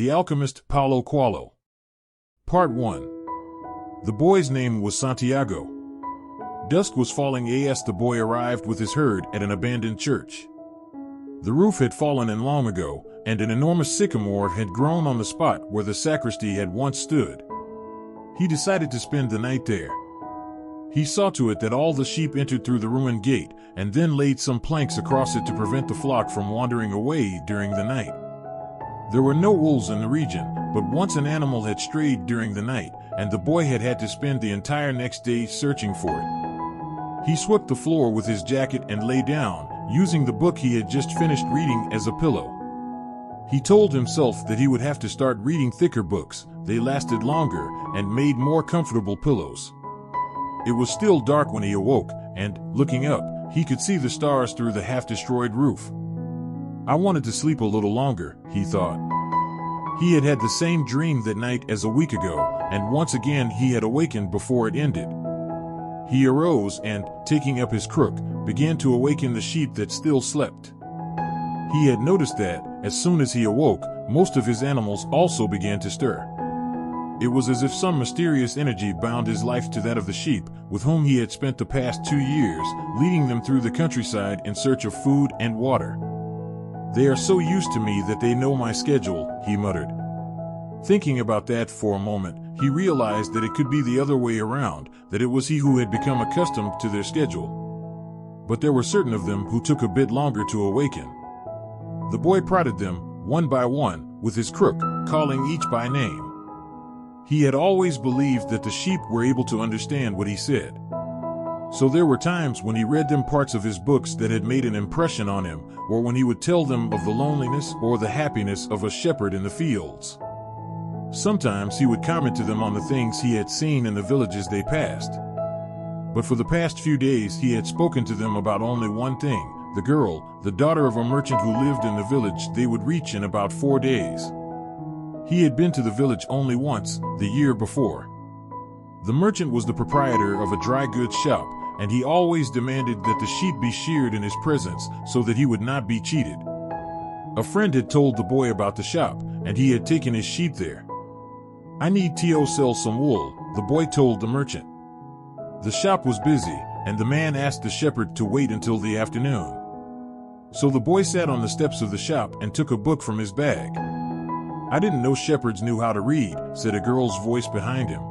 The Alchemist, Paulo Coelho. Part 1. The boy's name was Santiago. Dusk was falling as the boy arrived with his herd at an abandoned church. The roof had fallen in long ago, and an enormous sycamore had grown on the spot where the sacristy had once stood. He decided to spend the night there. He saw to it that all the sheep entered through the ruined gate, and then laid some planks across it to prevent the flock from wandering away during the night. There were no wolves in the region, but once an animal had strayed during the night, and the boy had had to spend the entire next day searching for it. He swept the floor with his jacket and lay down, using the book he had just finished reading as a pillow. He told himself that he would have to start reading thicker books. They lasted longer and made more comfortable pillows. It was still dark when he awoke, and, looking up, he could see the stars through the half-destroyed roof. I wanted to sleep a little longer, he thought. He had had the same dream that night as a week ago, and once again he had awakened before it ended. He arose and, taking up his crook, began to awaken the sheep that still slept. He had noticed that, as soon as he awoke, most of his animals also began to stir. It was as if some mysterious energy bound his life to that of the sheep, with whom he had spent the past 2 years, leading them through the countryside in search of food and water. "They are so used to me that they know my schedule," he muttered. Thinking about that for a moment, he realized that it could be the other way around, that it was he who had become accustomed to their schedule. But there were certain of them who took a bit longer to awaken. The boy prodded them, one by one, with his crook, calling each by name. He had always believed that the sheep were able to understand what he said. So there were times when he read them parts of his books that had made an impression on him, or when he would tell them of the loneliness or the happiness of a shepherd in the fields. Sometimes he would comment to them on the things he had seen in the villages they passed. But for the past few days he had spoken to them about only one thing: the girl, the daughter of a merchant who lived in the village they would reach in about 4 days. He had been to the village only once, the year before. The merchant was the proprietor of a dry goods shop, and he always demanded that the sheep be sheared in his presence so that he would not be cheated. A friend had told the boy about the shop, and he had taken his sheep there. "I need to sell some wool," the boy told the merchant. The shop was busy, and the man asked the shepherd to wait until the afternoon. So the boy sat on the steps of the shop and took a book from his bag. "I didn't know shepherds knew how to read," said a girl's voice behind him.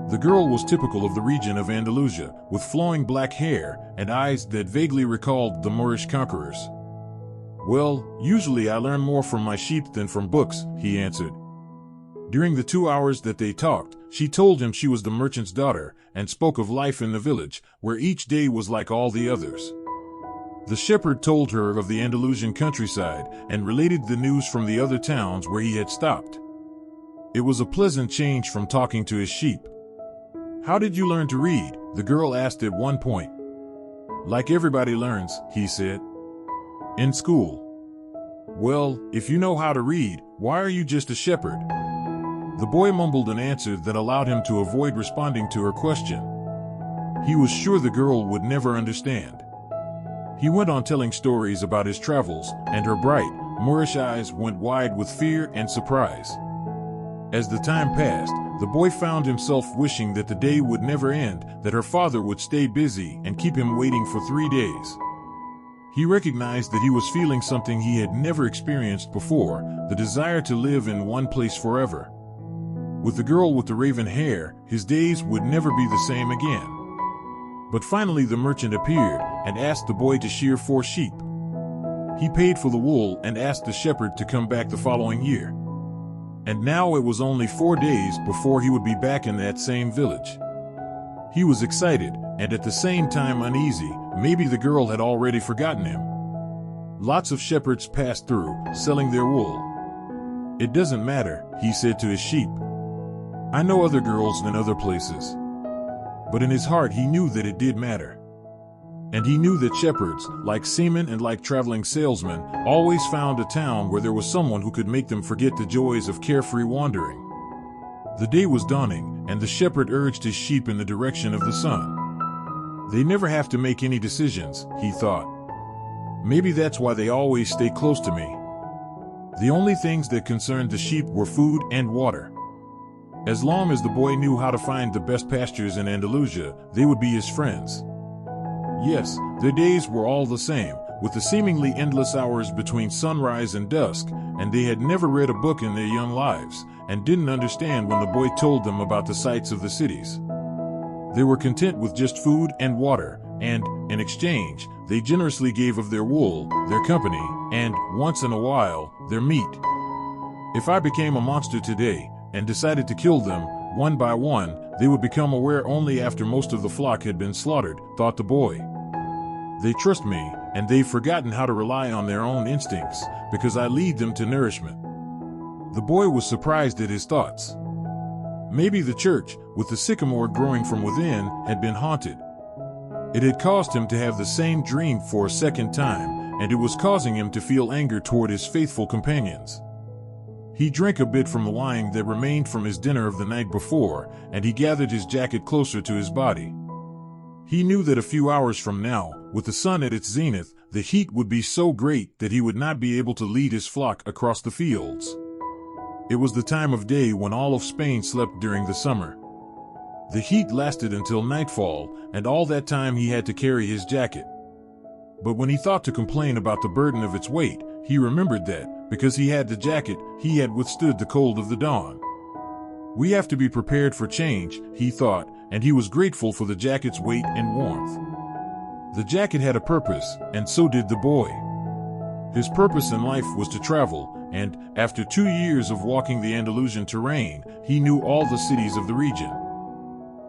The girl was typical of the region of Andalusia, with flowing black hair and eyes that vaguely recalled the Moorish conquerors. "Well, usually I learn more from my sheep than from books," he answered. During the 2 hours that they talked, she told him she was the merchant's daughter and spoke of life in the village, where each day was like all the others. The shepherd told her of the Andalusian countryside and related the news from the other towns where he had stopped. It was a pleasant change from talking to his sheep. "How did you learn to read?" the girl asked at one point. "Like everybody learns," he said. "In school." "Well, if you know how to read, why are you just a shepherd?" The boy mumbled an answer that allowed him to avoid responding to her question. He was sure the girl would never understand. He went on telling stories about his travels, and her bright, Moorish eyes went wide with fear and surprise. As the time passed, the boy found himself wishing that the day would never end, that her father would stay busy and keep him waiting for 3 days. He recognized that he was feeling something he had never experienced before, the desire to live in one place forever. With the girl with the raven hair, his days would never be the same again. But finally the merchant appeared and asked the boy to shear 4 sheep. He paid for the wool and asked the shepherd to come back the following year. And now it was only 4 days before he would be back in that same village. He was excited, and at the same time uneasy. Maybe the girl had already forgotten him. Lots of shepherds passed through, selling their wool. "It doesn't matter," he said to his sheep. "I know other girls in other places." But in his heart he knew that it did matter. And he knew that shepherds, like seamen and like traveling salesmen, always found a town where there was someone who could make them forget the joys of carefree wandering. The day was dawning, and the shepherd urged his sheep in the direction of the sun. "They never have to make any decisions," he thought. "Maybe that's why they always stay close to me." The only things that concerned the sheep were food and water. As long as the boy knew how to find the best pastures in Andalusia, they would be his friends. Yes, their days were all the same, with the seemingly endless hours between sunrise and dusk, and they had never read a book in their young lives, and didn't understand when the boy told them about the sights of the cities. They were content with just food and water, and, in exchange, they generously gave of their wool, their company, and, once in a while, their meat. If I became a monster today, and decided to kill them, one by one, they would become aware only after most of the flock had been slaughtered, thought the boy. They trust me, and they've forgotten how to rely on their own instincts, because I lead them to nourishment. The boy was surprised at his thoughts. Maybe the church, with the sycamore growing from within, had been haunted. It had caused him to have the same dream for a second time, and it was causing him to feel anger toward his faithful companions. He drank a bit from the wine that remained from his dinner of the night before, and he gathered his jacket closer to his body. He knew that a few hours from now, with the sun at its zenith, the heat would be so great that he would not be able to lead his flock across the fields. It was the time of day when all of Spain slept during the summer. The heat lasted until nightfall, and all that time he had to carry his jacket. But when he thought to complain about the burden of its weight, he remembered that, because he had the jacket, he had withstood the cold of the dawn. We have to be prepared for change, he thought, and he was grateful for the jacket's weight and warmth. The jacket had a purpose, and so did the boy. His purpose in life was to travel, and, after 2 years of walking the Andalusian terrain, he knew all the cities of the region.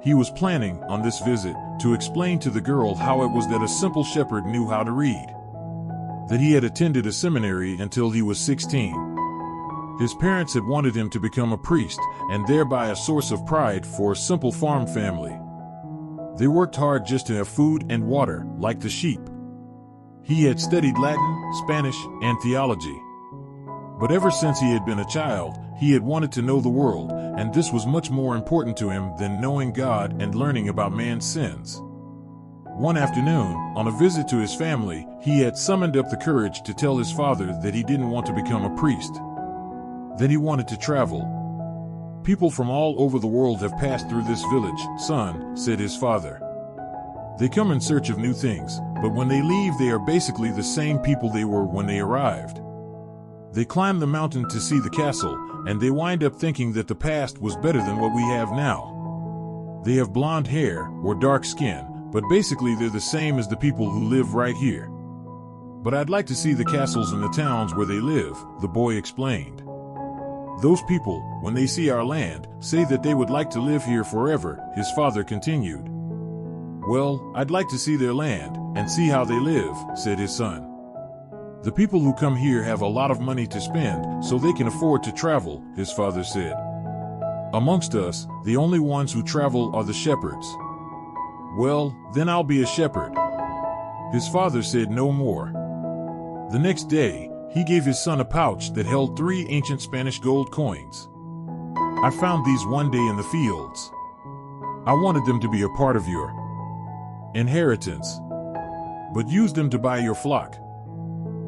He was planning, on this visit, to explain to the girl how it was that a simple shepherd knew how to read. That he had attended a seminary until he was 16. His parents had wanted him to become a priest, and thereby a source of pride for a simple farm family. They worked hard just to have food and water, like the sheep. He had studied Latin, Spanish, and theology. But ever since he had been a child, he had wanted to know the world, and this was much more important to him than knowing God and learning about man's sins. One afternoon, on a visit to his family, he had summoned up the courage to tell his father that he didn't want to become a priest. That he wanted to travel. People from all over the world have passed through this village, son, said his father. They come in search of new things, but when they leave they are basically the same people they were when they arrived. They climb the mountain to see the castle, and they wind up thinking that the past was better than what we have now. They have blonde hair, or dark skin, but basically they're the same as the people who live right here. But I'd like to see the castles and the towns where they live, the boy explained. Those people, when they see our land, say that they would like to live here forever, his father continued. Well, I'd like to see their land, and see how they live, said his son. The people who come here have a lot of money to spend, so they can afford to travel, his father said. Amongst us, the only ones who travel are the shepherds. Well, then I'll be a shepherd. His father said no more. The next day, he gave his son a pouch that held 3 ancient Spanish gold coins. I found these one day in the fields. I wanted them to be a part of your inheritance. But use them to buy your flock.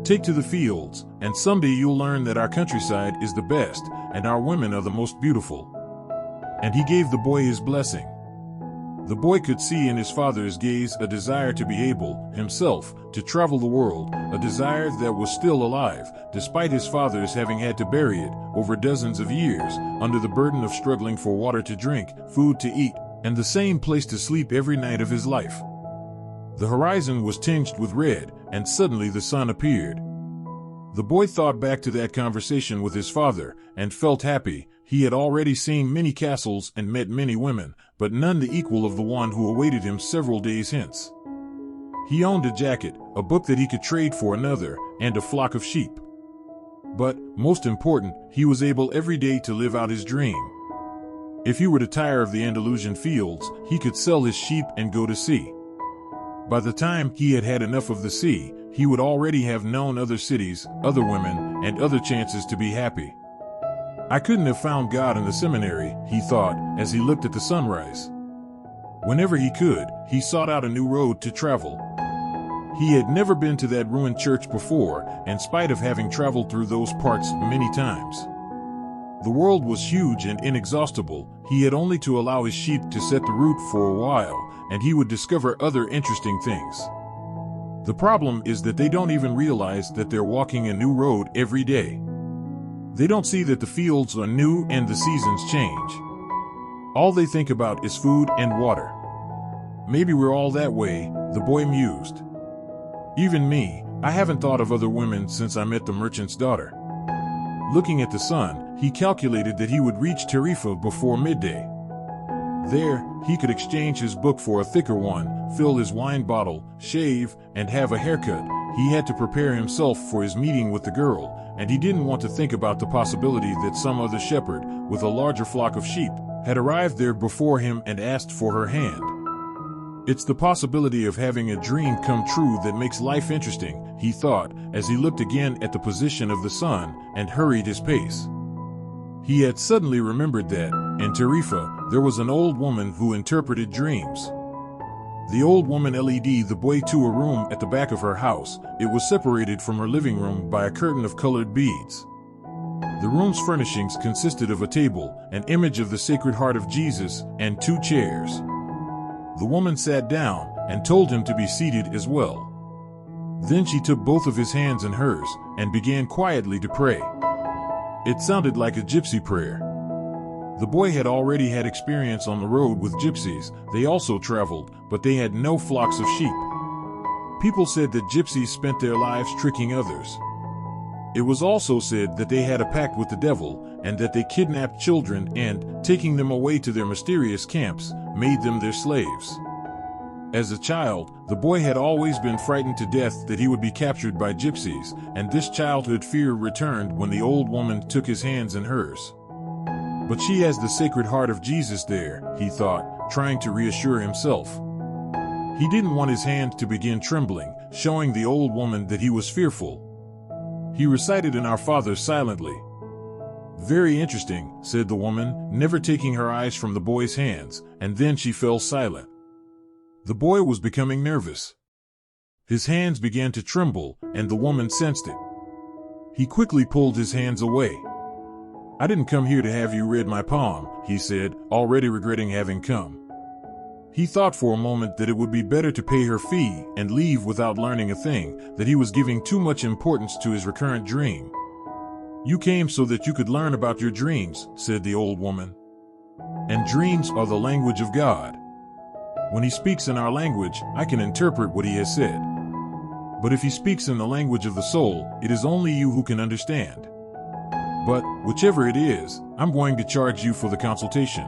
Take to the fields, and someday you'll learn that our countryside is the best, and our women are the most beautiful. And he gave the boy his blessing. The boy could see in his father's gaze a desire to be able, himself, to travel the world, a desire that was still alive, despite his father's having had to bury it, over dozens of years, under the burden of struggling for water to drink, food to eat, and the same place to sleep every night of his life. The horizon was tinged with red, and suddenly the sun appeared. The boy thought back to that conversation with his father, and felt happy. He had already seen many castles and met many women, but none the equal of the one who awaited him several days hence. He owned a jacket, a book that he could trade for another, and a flock of sheep. But, most important, he was able every day to live out his dream. If he were to tire of the Andalusian fields, he could sell his sheep and go to sea. By the time he had had enough of the sea, he would already have known other cities, other women, and other chances to be happy. I couldn't have found God in the seminary, he thought, as he looked at the sunrise. Whenever he could, he sought out a new road to travel. He had never been to that ruined church before, in spite of having traveled through those parts many times. The world was huge and inexhaustible. He had only to allow his sheep to set the route for a while, and he would discover other interesting things. The problem is that they don't even realize that they're walking a new road every day. They don't see that the fields are new and the seasons change. All they think about is food and water. Maybe we're all that way, the boy mused. Even me, I haven't thought of other women since I met the merchant's daughter. Looking at the sun, he calculated that he would reach Tarifa before midday. There, he could exchange his book for a thicker one, fill his wine bottle, shave, and have a haircut. He had to prepare himself for his meeting with the girl, and he didn't want to think about the possibility that some other shepherd, with a larger flock of sheep, had arrived there before him and asked for her hand. It's the possibility of having a dream come true that makes life interesting, he thought, as he looked again at the position of the sun and hurried his pace. He had suddenly remembered that, in Tarifa, there was an old woman who interpreted dreams. The old woman led the boy to a room at the back of her house. It was separated from her living room by a curtain of colored beads. The room's furnishings consisted of a table, an image of the Sacred Heart of Jesus, and 2 chairs. The woman sat down and told him to be seated as well. Then she took both of his hands in hers and began quietly to pray. It sounded like a gypsy prayer. The boy had already had experience on the road with gypsies. They also traveled, but they had no flocks of sheep. People said that gypsies spent their lives tricking others. It was also said that they had a pact with the devil and that they kidnapped children and, taking them away to their mysterious camps, made them their slaves. As a child, the boy had always been frightened to death that he would be captured by gypsies, and this childhood fear returned when the old woman took his hands in hers. But she has the Sacred Heart of Jesus there, he thought, trying to reassure himself. He didn't want his hand to begin trembling, showing the old woman that he was fearful. He recited in Our Father silently. Very interesting, said the woman, never taking her eyes from the boy's hands, and then she fell silent. The boy was becoming nervous. His hands began to tremble, and the woman sensed it. He quickly pulled his hands away. I didn't come here to have you read my palm, he said, already regretting having come. He thought for a moment that it would be better to pay her fee and leave without learning a thing, that he was giving too much importance to his recurrent dream. You came so that you could learn about your dreams, said the old woman. And dreams are the language of God. When he speaks in our language, I can interpret what he has said. But if he speaks in the language of the soul, it is only you who can understand. But, whichever it is, I'm going to charge you for the consultation.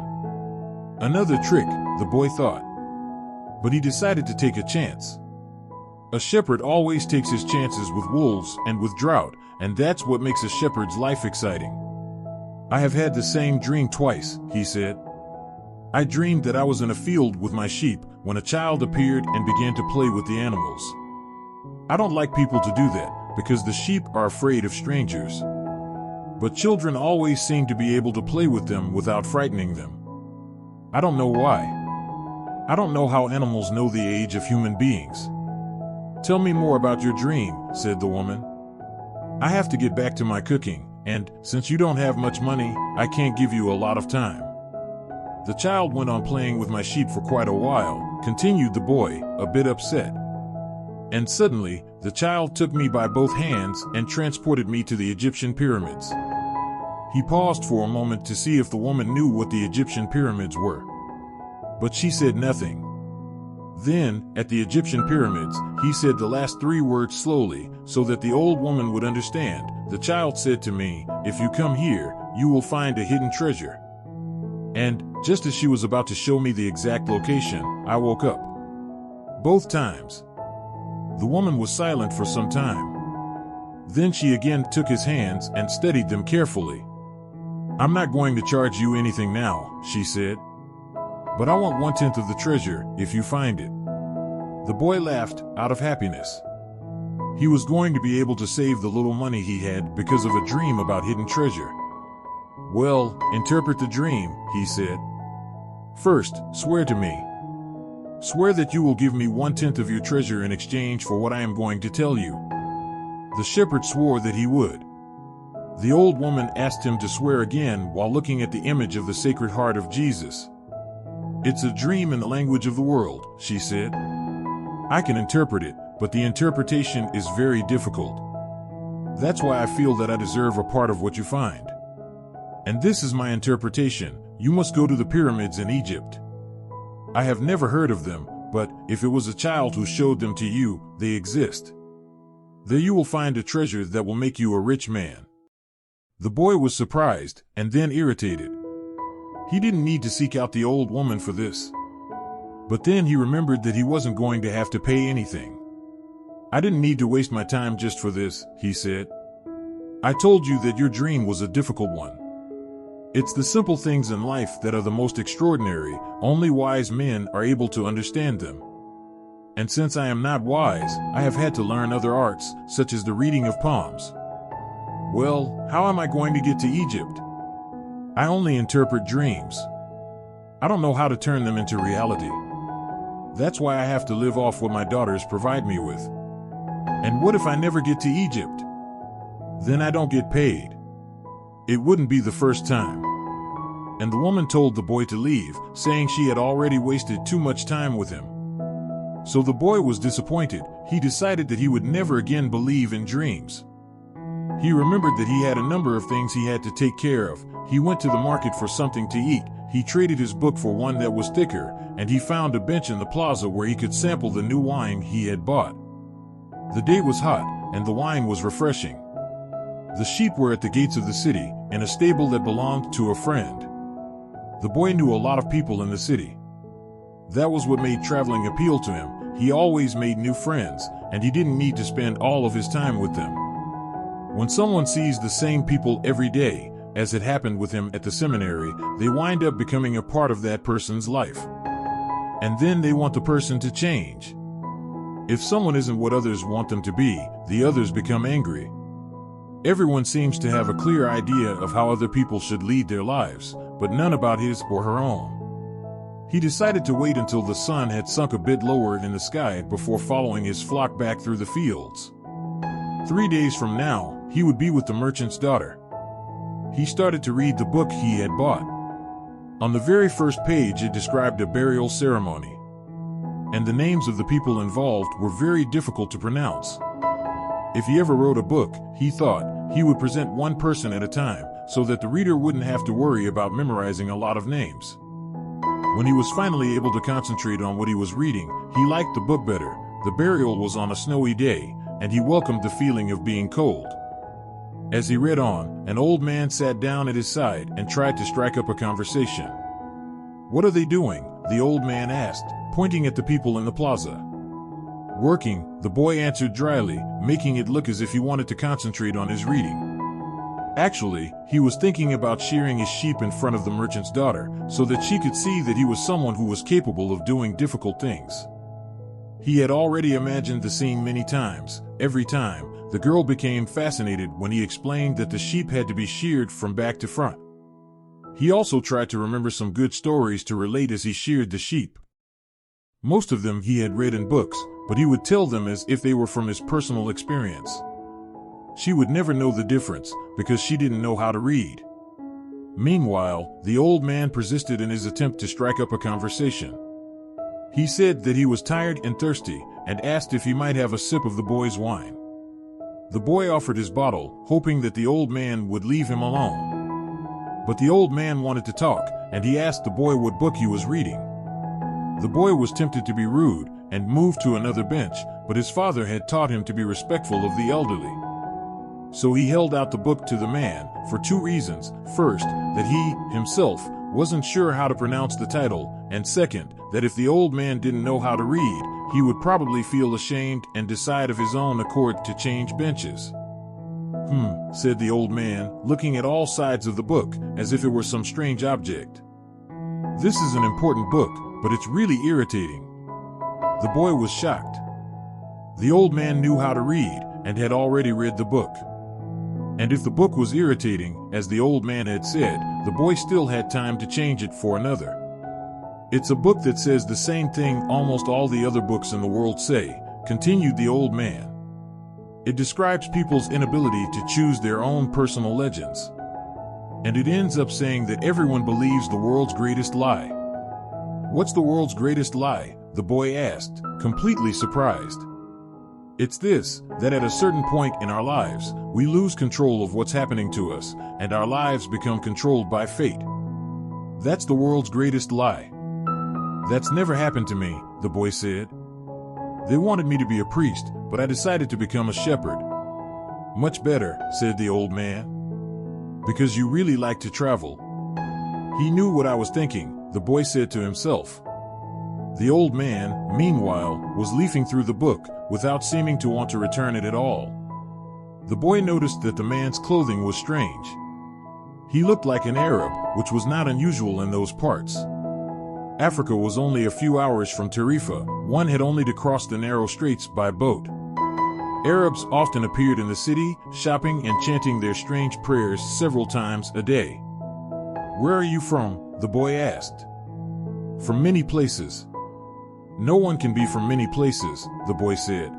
Another trick, the boy thought. But he decided to take a chance. A shepherd always takes his chances with wolves and with drought, and that's what makes a shepherd's life exciting. I have had the same dream twice, he said. I dreamed that I was in a field with my sheep when a child appeared and began to play with the animals. I don't like people to do that, because the sheep are afraid of strangers. But children always seem to be able to play with them without frightening them. I don't know why. I don't know how animals know the age of human beings. Tell me more about your dream, said the woman. I have to get back to my cooking, and, since you don't have much money, I can't give you a lot of time. The child went on playing with my sheep for quite a while, continued the boy, a bit upset. And suddenly, the child took me by both hands and transported me to the Egyptian pyramids. He paused for a moment to see if the woman knew what the Egyptian pyramids were. But she said nothing. Then, at the Egyptian pyramids, he said the last 3 words slowly, so that the old woman would understand. The child said to me, if you come here, you will find a hidden treasure. And, just as she was about to show me the exact location, I woke up. Both times. The woman was silent for some time. Then she again took his hands and studied them carefully. I'm not going to charge you anything now, she said. But I want 1/10 of the treasure, if you find it. The boy laughed, out of happiness. He was going to be able to save the little money he had because of a dream about hidden treasure. Well, interpret the dream, he said. First, swear to me. Swear that you will give me 1/10 of your treasure in exchange for what I am going to tell you." The shepherd swore that he would. The old woman asked him to swear again while looking at the image of the Sacred Heart of Jesus. "It's a dream in the language of the world," she said. "I can interpret it, but the interpretation is very difficult. That's why I feel that I deserve a part of what you find. And this is my interpretation: you must go to the pyramids in Egypt. I have never heard of them, but if it was a child who showed them to you, they exist. There you will find a treasure that will make you a rich man." The boy was surprised, and then irritated. He didn't need to seek out the old woman for this. But then he remembered that he wasn't going to have to pay anything. "I didn't need to waste my time just for this," he said. "I told you that your dream was a difficult one. It's the simple things in life that are the most extraordinary. Only wise men are able to understand them. And since I am not wise, I have had to learn other arts, such as the reading of palms. Well, how am I going to get to Egypt? I only interpret dreams. I don't know how to turn them into reality. That's why I have to live off what my daughters provide me with. And what if I never get to Egypt? Then I don't get paid. It wouldn't be the first time." And the woman told the boy to leave, saying she had already wasted too much time with him. So the boy was disappointed. He decided that he would never again believe in dreams. He remembered that he had a number of things he had to take care of. He went to the market for something to eat. He traded his book for one that was thicker, and he found a bench in the plaza where he could sample the new wine he had bought. The day was hot, and the wine was refreshing. The sheep were at the gates of the city, in a stable that belonged to a friend. The boy knew a lot of people in the city. That was what made traveling appeal to him. He always made new friends, and he didn't need to spend all of his time with them. When someone sees the same people every day, as had happened with him at the seminary, they wind up becoming a part of that person's life. And then they want the person to change. If someone isn't what others want them to be, the others become angry. Everyone seems to have a clear idea of how other people should lead their lives, but none about his or her own. He decided to wait until the sun had sunk a bit lower in the sky before following his flock back through the fields. 3 days from now, he would be with the merchant's daughter. He started to read the book he had bought. On the very first page, it described a burial ceremony, and the names of the people involved were very difficult to pronounce. If he ever wrote a book, he thought, he would present one person at a time, so that the reader wouldn't have to worry about memorizing a lot of names. When he was finally able to concentrate on what he was reading, he liked the book better. The burial was on a snowy day, and he welcomed the feeling of being cold. As he read on, an old man sat down at his side and tried to strike up a conversation. "What are they doing?" the old man asked, pointing at the people in the plaza. "Working," the boy answered dryly, making it look as if he wanted to concentrate on his reading. Actually, he was thinking about shearing his sheep in front of the merchant's daughter, so that she could see that he was someone who was capable of doing difficult things. He had already imagined the scene many times. Every time, the girl became fascinated when he explained that the sheep had to be sheared from back to front. He also tried to remember some good stories to relate as he sheared the sheep. Most of them he had read in books, but he would tell them as if they were from his personal experience. She would never know the difference, because she didn't know how to read. Meanwhile, the old man persisted in his attempt to strike up a conversation. He said that he was tired and thirsty, and asked if he might have a sip of the boy's wine. The boy offered his bottle, hoping that the old man would leave him alone. But the old man wanted to talk, and he asked the boy what book he was reading. The boy was tempted to be rude, and moved to another bench, but his father had taught him to be respectful of the elderly. So he held out the book to the man, for 2 reasons. First, that he, himself, wasn't sure how to pronounce the title, and second, that if the old man didn't know how to read, he would probably feel ashamed and decide of his own accord to change benches. Said the old man, looking at all sides of the book, as if it were some strange object. "This is an important book, but it's really irritating." The boy was shocked. The old man knew how to read, and had already read the book. And if the book was irritating, as the old man had said, the boy still had time to change it for another. It's a book that says the same thing almost all the other books in the world say, continued the old man. It describes people's inability to choose their own personal legends. And it ends up saying that everyone believes the world's greatest lie. What's the world's greatest lie? The boy asked, completely surprised. It's this, that at a certain point in our lives, we lose control of what's happening to us, and our lives become controlled by fate. That's the world's greatest lie. That's never happened to me, the boy said. They wanted me to be a priest, but I decided to become a shepherd. Much better, said the old man. Because you really like to travel. He knew what I was thinking, the boy said to himself. The old man, meanwhile, was leafing through the book, without seeming to want to return it at all. The boy noticed that the man's clothing was strange. He looked like an Arab, which was not unusual in those parts. Africa was only a few hours from Tarifa. One had only to cross the narrow straits by boat. Arabs often appeared in the city, shopping and chanting their strange prayers several times a day. Where are you from? The boy asked. From many places. No one can be from many places, the boy said.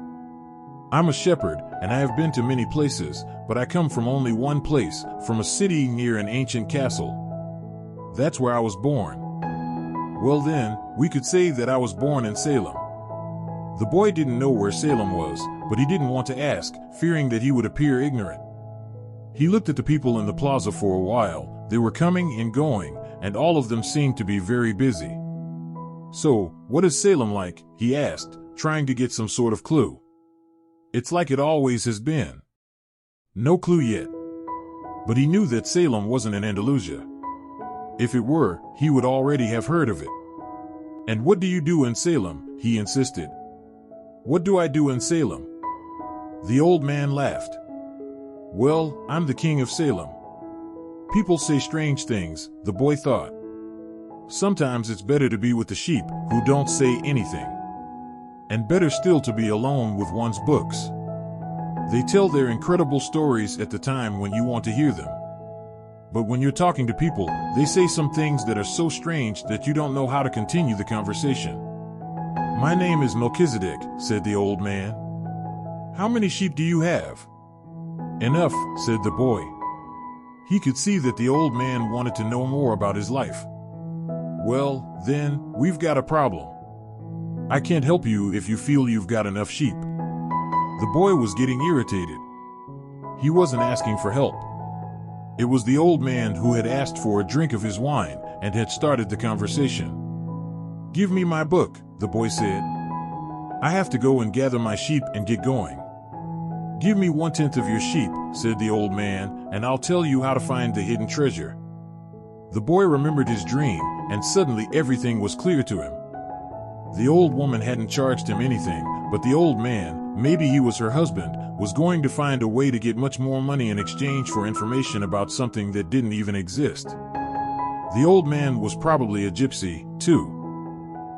I'm a shepherd, and I have been to many places, but I come from only one place, from a city near an ancient castle. That's where I was born. Well then, we could say that I was born in Salem. The boy didn't know where Salem was, but he didn't want to ask, fearing that he would appear ignorant. He looked at the people in the plaza for a while. They were coming and going, and all of them seemed to be very busy. So, what is Salem like? He asked, trying to get some sort of clue. It's like it always has been. No clue yet. But he knew that Salem wasn't in Andalusia. If it were, he would already have heard of it. And what do you do in Salem? He insisted. What do I do in Salem? The old man laughed. Well, I'm the king of Salem. People say strange things, the boy thought. Sometimes it's better to be with the sheep who don't say anything. And better still to be alone with one's books. They tell their incredible stories at the time when you want to hear them. But when you're talking to people, they say some things that are so strange that you don't know how to continue the conversation. My name is Melchizedek, said the old man. How many sheep do you have? Enough, said the boy. He could see that the old man wanted to know more about his life. Well, then, we've got a problem. I can't help you if you feel you've got enough sheep. The boy was getting irritated. He wasn't asking for help. It was the old man who had asked for a drink of his wine and had started the conversation. Give me my book, the boy said. I have to go and gather my sheep and get going. Give me 1/10 of your sheep, said the old man, and I'll tell you how to find the hidden treasure. The boy remembered his dream, and suddenly everything was clear to him. The old woman hadn't charged him anything, but the old man, maybe he was her husband, was going to find a way to get much more money in exchange for information about something that didn't even exist. The old man was probably a gypsy, too.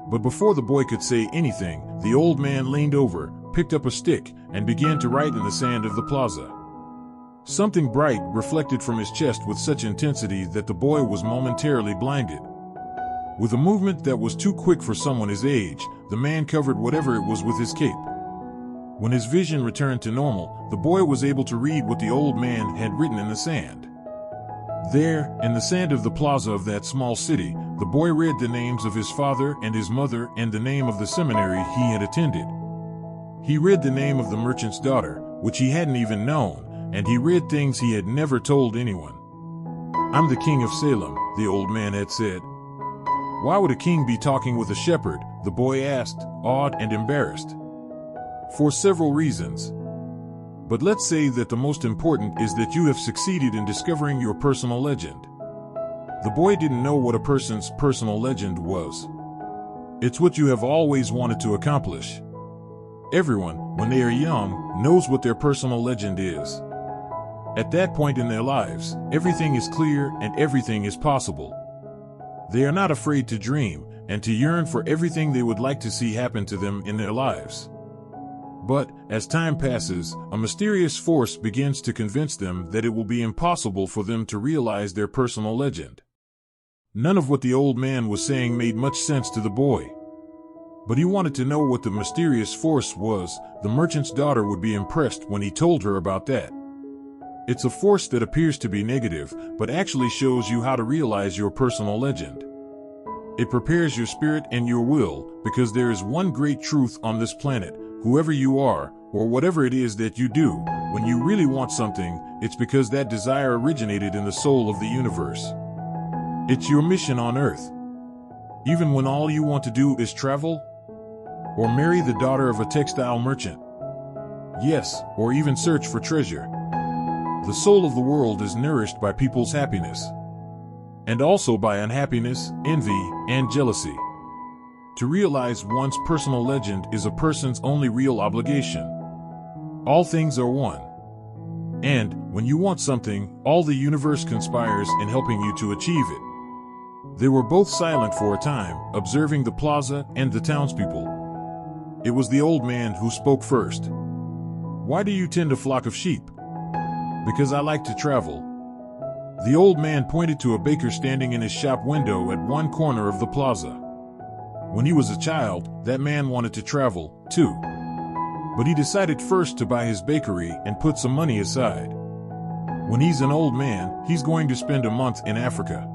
But before the boy could say anything, the old man leaned over, picked up a stick, and began to write in the sand of the plaza. Something bright reflected from his chest with such intensity that the boy was momentarily blinded. With a movement that was too quick for someone his age, the man covered whatever it was with his cape. When his vision returned to normal, the boy was able to read what the old man had written in the sand. There, in the sand of the plaza of that small city, the boy read the names of his father and his mother and the name of the seminary he had attended. He read the name of the merchant's daughter, which he hadn't even known, and he read things he had never told anyone. I'm the king of Salem, the old man had said. Why would a king be talking with a shepherd? The boy asked, awed and embarrassed. For several reasons. But let's say that the most important is that you have succeeded in discovering your personal legend. The boy didn't know what a person's personal legend was. It's what you have always wanted to accomplish. Everyone, when they are young, knows what their personal legend is. At that point in their lives, everything is clear and everything is possible. They are not afraid to dream and to yearn for everything they would like to see happen to them in their lives. But, as time passes, a mysterious force begins to convince them that it will be impossible for them to realize their personal legend. None of what the old man was saying made much sense to the boy. But he wanted to know what the mysterious force was. The merchant's daughter would be impressed when he told her about that. It's a force that appears to be negative, but actually shows you how to realize your personal legend. It prepares your spirit and your will, because there is one great truth on this planet: whoever you are, or whatever it is that you do, when you really want something, it's because that desire originated in the soul of the universe. It's your mission on Earth. Even when all you want to do is travel, or marry the daughter of a textile merchant. Yes, or even search for treasure. The soul of the world is nourished by people's happiness, and also by unhappiness, envy, and jealousy. To realize one's personal legend is a person's only real obligation. All things are one. And, when you want something, all the universe conspires in helping you to achieve it. They were both silent for a time, observing the plaza and the townspeople. It was the old man who spoke first. "Why do you tend a flock of sheep?" "Because I like to travel." The old man pointed to a baker standing in his shop window at one corner of the plaza. When he was a child, that man wanted to travel, too. But he decided first to buy his bakery and put some money aside. When he's an old man, he's going to spend a month in Africa.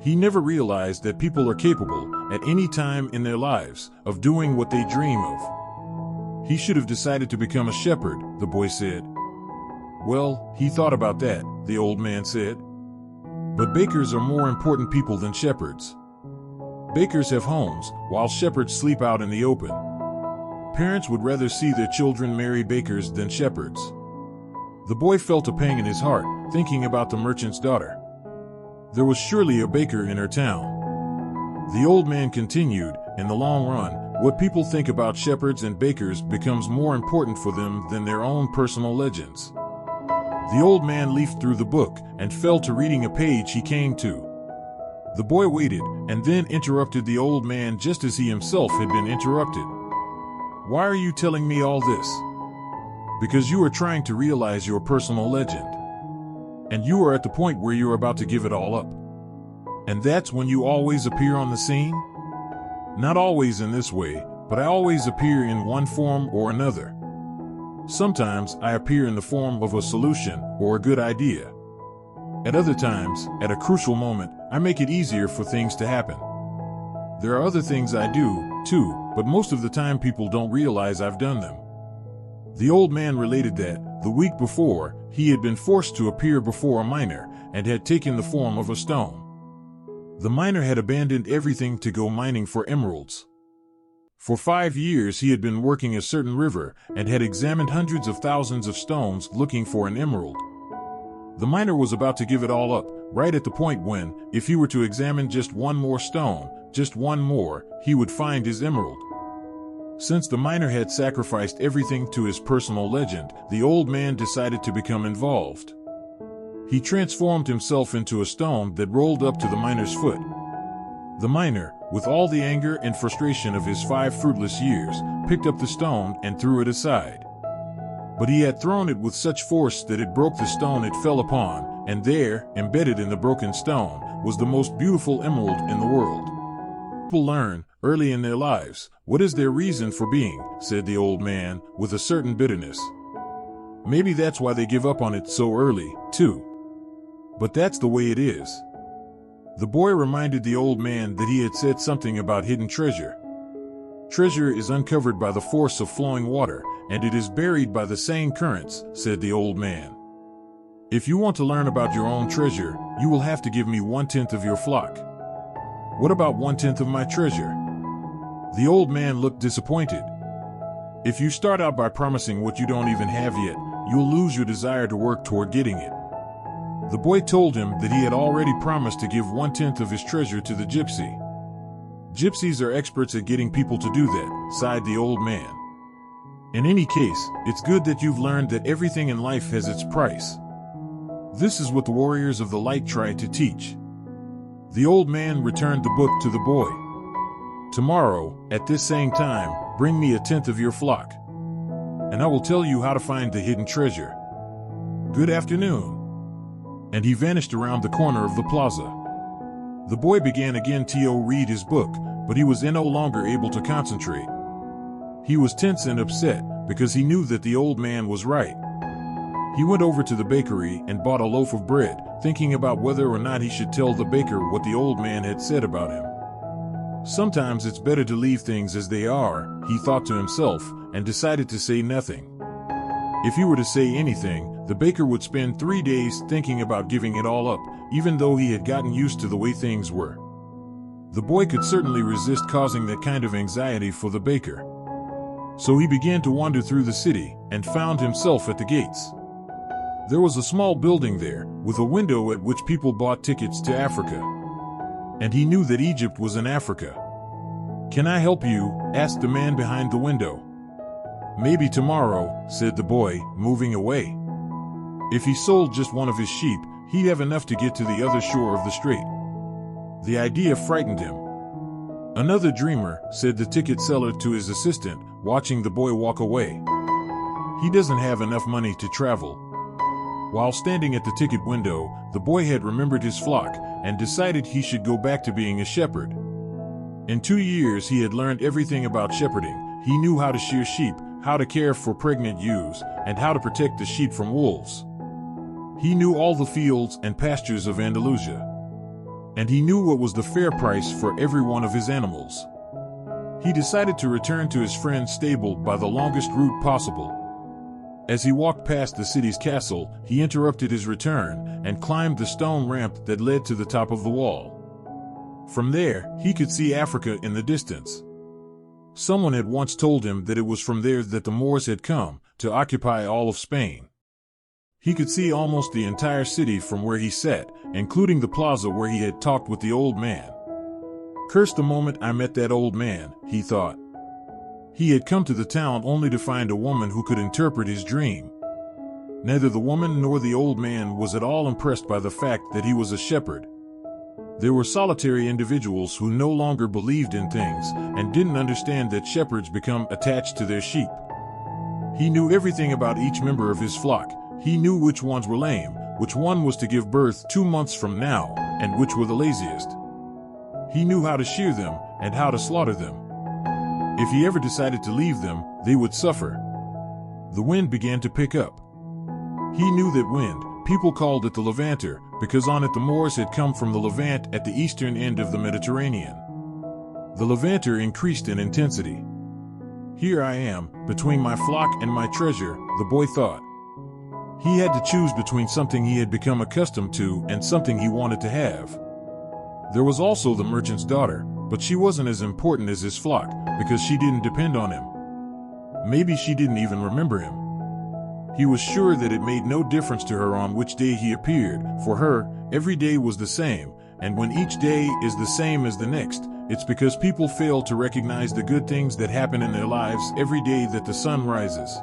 He never realized that people are capable, at any time in their lives, of doing what they dream of. He should have decided to become a shepherd, the boy said. Well, he thought about that, the old man said. But bakers are more important people than shepherds. Bakers have homes, while shepherds sleep out in the open. Parents would rather see their children marry bakers than shepherds. The boy felt a pang in his heart, thinking about the merchant's daughter. There was surely a baker in her town. The old man continued, in the long run, what people think about shepherds and bakers becomes more important for them than their own personal legends. The old man leafed through the book and fell to reading a page he came to. The boy waited, and then interrupted the old man just as he himself had been interrupted. "Why are you telling me all this?" "Because you are trying to realize your personal legend. And you are at the point where you're about to give it all up. And that's when you always appear on the scene?" "Not always in this way, but I always appear in one form or another. Sometimes I appear in the form of a solution or a good idea. At other times, at a crucial moment, I make it easier for things to happen. There are other things I do, too, but most of the time people don't realize I've done them." The old man related that, the week before, he had been forced to appear before a miner, and had taken the form of a stone. The miner had abandoned everything to go mining for emeralds. For 5 years he had been working a certain river, and had examined hundreds of thousands of stones looking for an emerald. The miner was about to give it all up, right at the point when, if he were to examine just one more stone, just one more, he would find his emerald. Since the miner had sacrificed everything to his personal legend, the old man decided to become involved. He transformed himself into a stone that rolled up to the miner's foot. The miner, with all the anger and frustration of his 5 fruitless years, picked up the stone and threw it aside. But he had thrown it with such force that it broke the stone it fell upon, and there, embedded in the broken stone, was the most beautiful emerald in the world. People learn, early in their lives, what is their reason for being, said the old man, with a certain bitterness. Maybe that's why they give up on it so early, too. But that's the way it is. The boy reminded the old man that he had said something about hidden treasure. Treasure is uncovered by the force of flowing water, and it is buried by the same currents, said the old man. If you want to learn about your own treasure, you will have to give me 1/10 of your flock. What about 1/10 of my treasure? The old man looked disappointed. If you start out by promising what you don't even have yet, you'll lose your desire to work toward getting it. The boy told him that he had already promised to give 1/10 of his treasure to the gypsy. Gypsies are experts at getting people to do that, sighed the old man. In any case, it's good that you've learned that everything in life has its price. This is what the warriors of the light try to teach. The old man returned the book to the boy. Tomorrow, at this same time, bring me 1/10 of your flock, and I will tell you how to find the hidden treasure. Good afternoon. And he vanished around the corner of the plaza. The boy began again to read his book, but he was no longer able to concentrate. He was tense and upset because he knew that the old man was right. He went over to the bakery and bought a loaf of bread, thinking about whether or not he should tell the baker what the old man had said about him. Sometimes it's better to leave things as they are, he thought to himself, and decided to say nothing. If he were to say anything, the baker would spend 3 days thinking about giving it all up, even though he had gotten used to the way things were. The boy could certainly resist causing that kind of anxiety for the baker. So he began to wander through the city and found himself at the gates. There was a small building there, with a window at which people bought tickets to Africa. And he knew that Egypt was in Africa. "Can I help you?" asked the man behind the window. "Maybe tomorrow," said the boy, moving away. If he sold just one of his sheep, he'd have enough to get to the other shore of the strait. The idea frightened him. "Another dreamer," said the ticket seller to his assistant, watching the boy walk away. "He doesn't have enough money to travel." While standing at the ticket window, the boy had remembered his flock and decided he should go back to being a shepherd. In 2 years he had learned everything about shepherding. He knew how to shear sheep, how to care for pregnant ewes, and how to protect the sheep from wolves. He knew all the fields and pastures of Andalusia. And he knew what was the fair price for every one of his animals. He decided to return to his friend's stable by the longest route possible. As he walked past the city's castle, he interrupted his return and climbed the stone ramp that led to the top of the wall. From there, he could see Africa in the distance. Someone had once told him that it was from there that the Moors had come to occupy all of Spain. He could see almost the entire city from where he sat, including the plaza where he had talked with the old man. "Curse the moment I met that old man," he thought. He had come to the town only to find a woman who could interpret his dream. Neither the woman nor the old man was at all impressed by the fact that he was a shepherd. There were solitary individuals who no longer believed in things and didn't understand that shepherds become attached to their sheep. He knew everything about each member of his flock. He knew which ones were lame, which one was to give birth 2 months from now, and which were the laziest. He knew how to shear them and how to slaughter them. If he ever decided to leave them, they would suffer. The wind began to pick up. He knew that wind, people called it the Levanter, because on it the Moors had come from the Levant at the eastern end of the Mediterranean. The Levanter increased in intensity. "Here I am, between my flock and my treasure," the boy thought. He had to choose between something he had become accustomed to and something he wanted to have. There was also the merchant's daughter, but she wasn't as important as his flock because she didn't depend on him. Maybe she didn't even remember him. He was sure that it made no difference to her on which day he appeared. For her, every day was the same, and when each day is the same as the next, it's because people fail to recognize the good things that happen in their lives every day that the sun rises.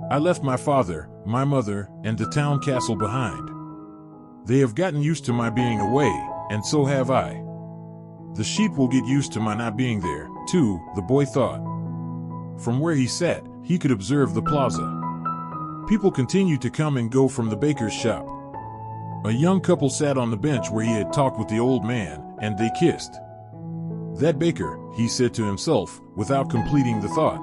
"I left my father, my mother, and the town castle behind. They have gotten used to my being away, and so have I. The sheep will get used to my not being there, too," the boy thought. From where he sat, he could observe the plaza. People continued to come and go from the baker's shop. A young couple sat on the bench where he had talked with the old man, and they kissed. "That baker," he said to himself, without completing the thought.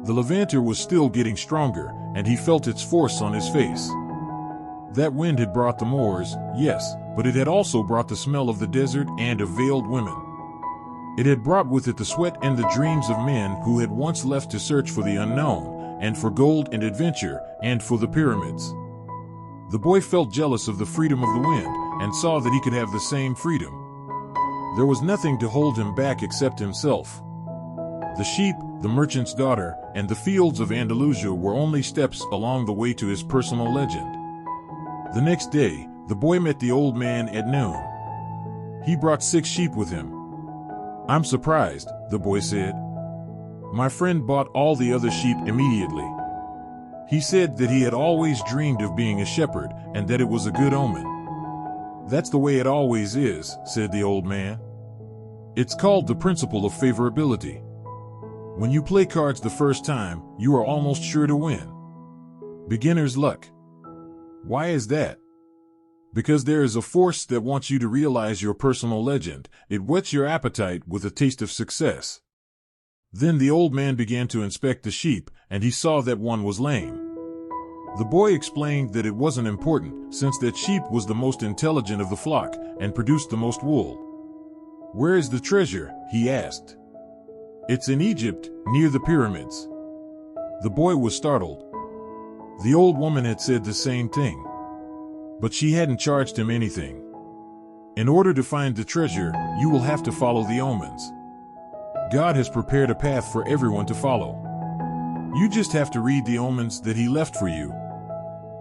The Levanter was still getting stronger, and he felt its force on his face. That wind had brought the Moors, yes, but it had also brought the smell of the desert and of veiled women. It had brought with it the sweat and the dreams of men who had once left to search for the unknown, and for gold and adventure, and for the pyramids. The boy felt jealous of the freedom of the wind, and saw that he could have the same freedom. There was nothing to hold him back except himself. The sheep, the merchant's daughter, and the fields of Andalusia were only steps along the way to his personal legend. The next day, the boy met the old man at noon. He brought 6 sheep with him. "I'm surprised," the boy said. "My friend bought all the other sheep immediately. He said that he had always dreamed of being a shepherd and that it was a good omen." "That's the way it always is," said the old man. "It's called the principle of favorability. When you play cards the first time, you are almost sure to win. Beginner's luck." "Why is that?" Because there is a force that wants you to realize your personal legend. It whets your appetite with a taste of success. Then the old man began to inspect the sheep, and he saw that one was lame. The boy explained that it wasn't important, since that sheep was the most intelligent of the flock and produced the most wool. "Where is the treasure?" he asked. "It's in Egypt, near the pyramids." The boy was startled. The old woman had said the same thing, but she hadn't charged him anything. In order to find the treasure, you will have to follow the omens. God has prepared a path for everyone to follow. You just have to read the omens that he left for you.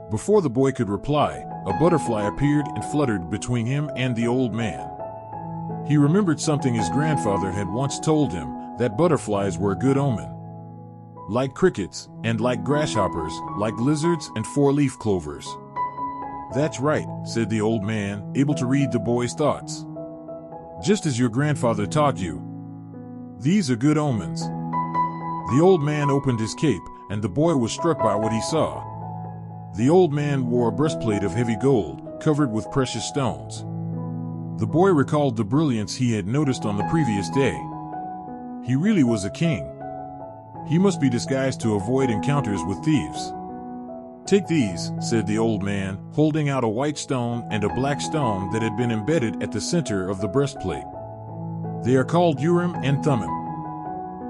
Before the boy could reply, a butterfly appeared and fluttered between him and the old man. He remembered something his grandfather had once told him, that butterflies were a good omen. Like crickets, and like grasshoppers, like lizards and four-leaf clovers. "That's right," said the old man, able to read the boy's thoughts. "Just as your grandfather taught you. These are good omens." The old man opened his cape, and the boy was struck by what he saw. The old man wore a breastplate of heavy gold, covered with precious stones. The boy recalled the brilliance he had noticed on the previous day. He really was a king. He must be disguised to avoid encounters with thieves. "Take these," said the old man, holding out a white stone and a black stone that had been embedded at the center of the breastplate. "They are called Urim and Thummim.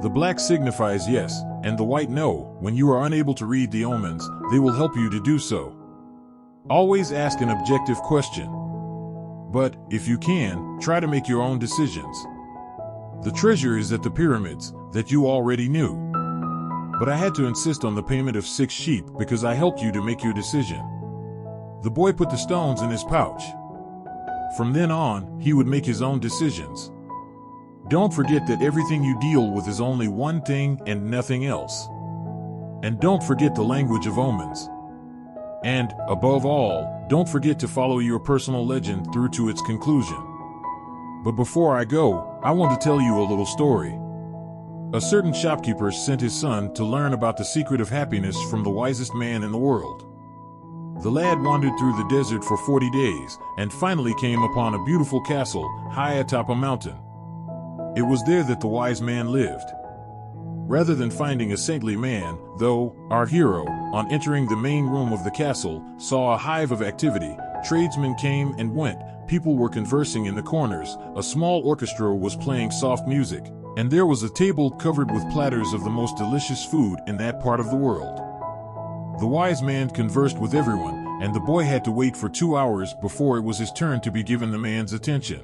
The black signifies yes, and the white no. When you are unable to read the omens, they will help you to do so. Always ask an objective question. But, if you can, try to make your own decisions. The treasure is at the pyramids, that you already knew. But I had to insist on the payment of 6 sheep because I helped you to make your decision." The boy put the stones in his pouch. From then on, he would make his own decisions. Don't forget that everything you deal with is only one thing and nothing else. And don't forget the language of omens. And, above all, don't forget to follow your personal legend through to its conclusion. But before I go, I want to tell you a little story. A certain shopkeeper sent his son to learn about the secret of happiness from the wisest man in the world. The lad wandered through the desert for 40 days and finally came upon a beautiful castle high atop a mountain. It was there that the wise man lived. Rather than finding a saintly man, though, our hero, on entering the main room of the castle, saw a hive of activity. Tradesmen came and went, people were conversing in the corners, a small orchestra was playing soft music, and there was a table covered with platters of the most delicious food in that part of the world. The wise man conversed with everyone, and the boy had to wait for 2 hours before it was his turn to be given the man's attention.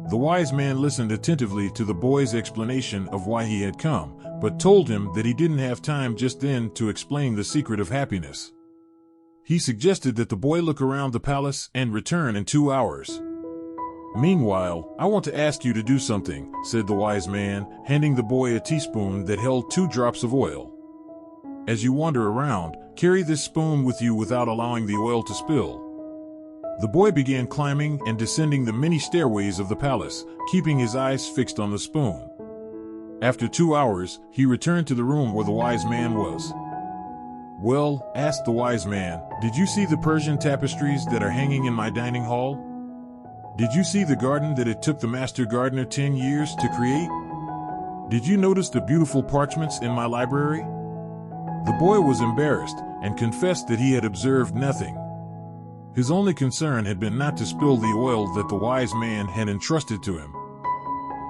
The wise man listened attentively to the boy's explanation of why he had come, but told him that he didn't have time just then to explain the secret of happiness. He suggested that the boy look around the palace and return in 2 hours. "Meanwhile, I want to ask you to do something," said the wise man, handing the boy a teaspoon that held 2 drops of oil. "As you wander around, carry this spoon with you without allowing the oil to spill." The boy began climbing and descending the many stairways of the palace, keeping his eyes fixed on the spoon. After 2 hours, he returned to the room where the wise man was. "Well," asked the wise man, "did you see the Persian tapestries that are hanging in my dining hall? Did you see the garden that it took the master gardener 10 years to create? Did you notice the beautiful parchments in my library?" The boy was embarrassed and confessed that he had observed nothing. His only concern had been not to spill the oil that the wise man had entrusted to him.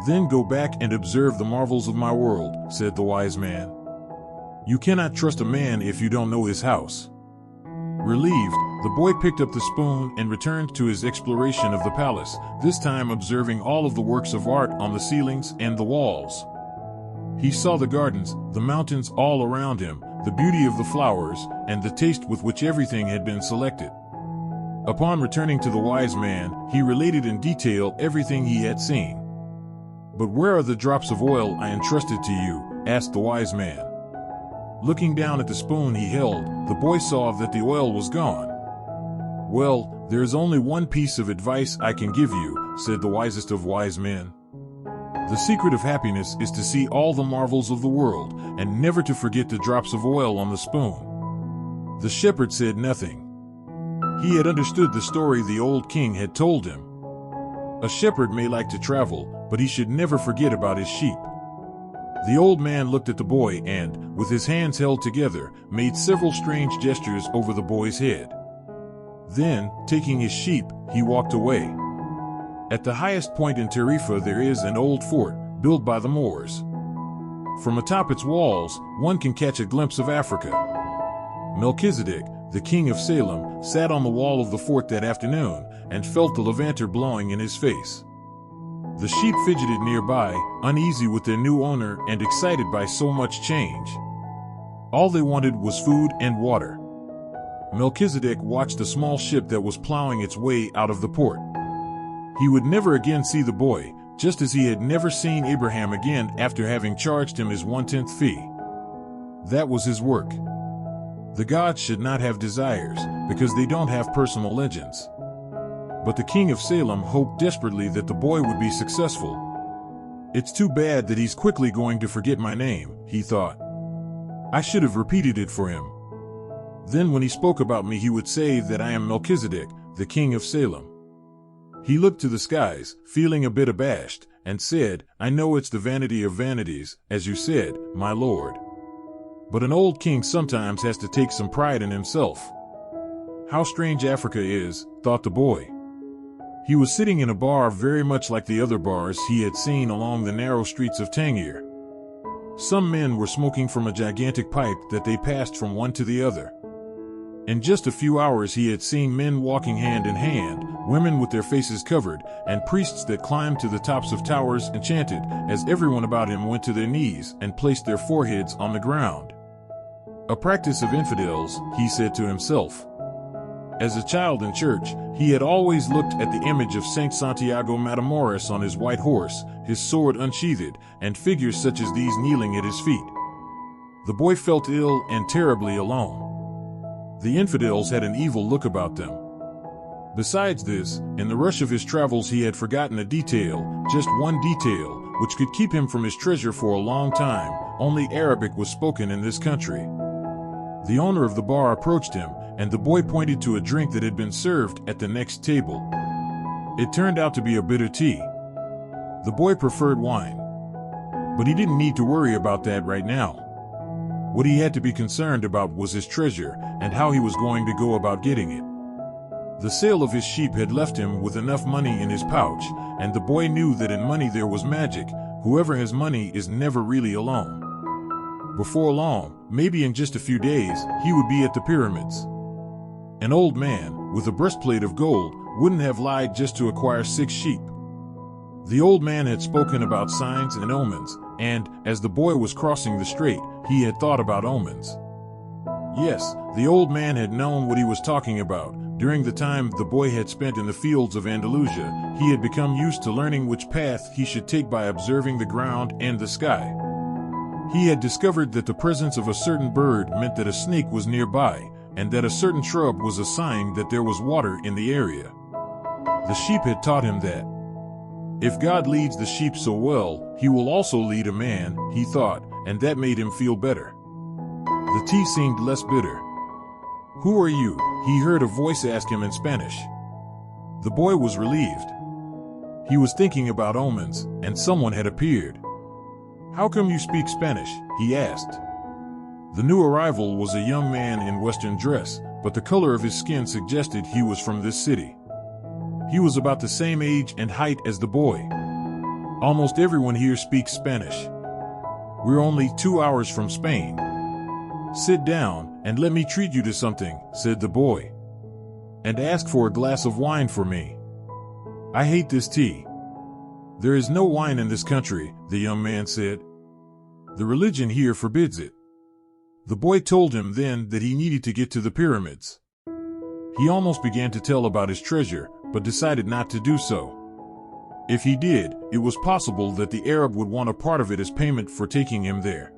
"Then go back and observe the marvels of my world," said the wise man. "You cannot trust a man if you don't know his house." Relieved, the boy picked up the spoon and returned to his exploration of the palace, this time observing all of the works of art on the ceilings and the walls. He saw the gardens, the mountains all around him, the beauty of the flowers, and the taste with which everything had been selected. Upon returning to the wise man, he related in detail everything he had seen. "But where are the drops of oil I entrusted to you?" asked the wise man. Looking down at the spoon he held, the boy saw that the oil was gone. "Well, there is only one piece of advice I can give you," said the wisest of wise men. "The secret of happiness is to see all the marvels of the world, and never to forget the drops of oil on the spoon." The shepherd said nothing. He had understood the story the old king had told him. A shepherd may like to travel, but he should never forget about his sheep. The old man looked at the boy and, with his hands held together, made several strange gestures over the boy's head. Then, taking his sheep, he walked away. At the highest point in Tarifa there is an old fort, built by the Moors. From atop its walls, one can catch a glimpse of Africa. Melchizedek, the king of Salem, sat on the wall of the fort that afternoon and felt the levanter blowing in his face. The sheep fidgeted nearby, uneasy with their new owner and excited by so much change. All they wanted was food and water. Melchizedek watched a small ship that was plowing its way out of the port. He would never again see the boy, just as he had never seen Abraham again after having charged him his 1/10 fee. That was his work. The gods should not have desires, because they don't have personal legends. But the king of Salem hoped desperately that the boy would be successful. It's too bad that he's quickly going to forget my name, he thought. I should have repeated it for him. Then when he spoke about me he would say that I am Melchizedek, the king of Salem. He looked to the skies, feeling a bit abashed, and said, I know it's the vanity of vanities, as you said, my lord. But an old king sometimes has to take some pride in himself. How strange Africa is, thought the boy. He was sitting in a bar very much like the other bars he had seen along the narrow streets of Tangier. Some men were smoking from a gigantic pipe that they passed from one to the other. In just a few hours he had seen men walking hand in hand, women with their faces covered, and priests that climbed to the tops of towers and chanted, as everyone about him went to their knees and placed their foreheads on the ground. A practice of infidels, he said to himself. As a child in church, he had always looked at the image of Saint Santiago Matamoros on his white horse, his sword unsheathed, and figures such as these kneeling at his feet. The boy felt ill and terribly alone. The infidels had an evil look about them. Besides this, in the rush of his travels he had forgotten a detail, just one detail, which could keep him from his treasure for a long time. Only Arabic was spoken in this country. The owner of the bar approached him, and the boy pointed to a drink that had been served at the next table. It turned out to be a bitter tea. The boy preferred wine. But he didn't need to worry about that right now. What he had to be concerned about was his treasure, and how he was going to go about getting it. The sale of his sheep had left him with enough money in his pouch, and the boy knew that in money there was magic. Whoever has money is never really alone. Before long, maybe in just a few days, he would be at the pyramids. An old man, with a breastplate of gold, wouldn't have lied just to acquire 6 sheep. The old man had spoken about signs and omens, and, as the boy was crossing the strait, he had thought about omens. Yes, the old man had known what he was talking about. During the time the boy had spent in the fields of Andalusia, he had become used to learning which path he should take by observing the ground and the sky. He had discovered that the presence of a certain bird meant that a snake was nearby, and that a certain shrub was a sign that there was water in the area. The sheep had taught him that. If God leads the sheep so well, he will also lead a man, he thought, and that made him feel better. The tea seemed less bitter. Who are you? He heard a voice ask him in Spanish. The boy was relieved. He was thinking about omens, and someone had appeared. How come you speak Spanish? He asked. The new arrival was a young man in Western dress, but the color of his skin suggested he was from this city. He was about the same age and height as the boy. Almost everyone here speaks Spanish. We're only 2 hours from Spain. Sit down, and let me treat you to something, said the boy. And ask for a glass of wine for me. I hate this tea. There is no wine in this country, the young man said. The religion here forbids it. The boy told him then that he needed to get to the pyramids. He almost began to tell about his treasure, but decided not to do so. If he did, it was possible that the Arab would want a part of it as payment for taking him there.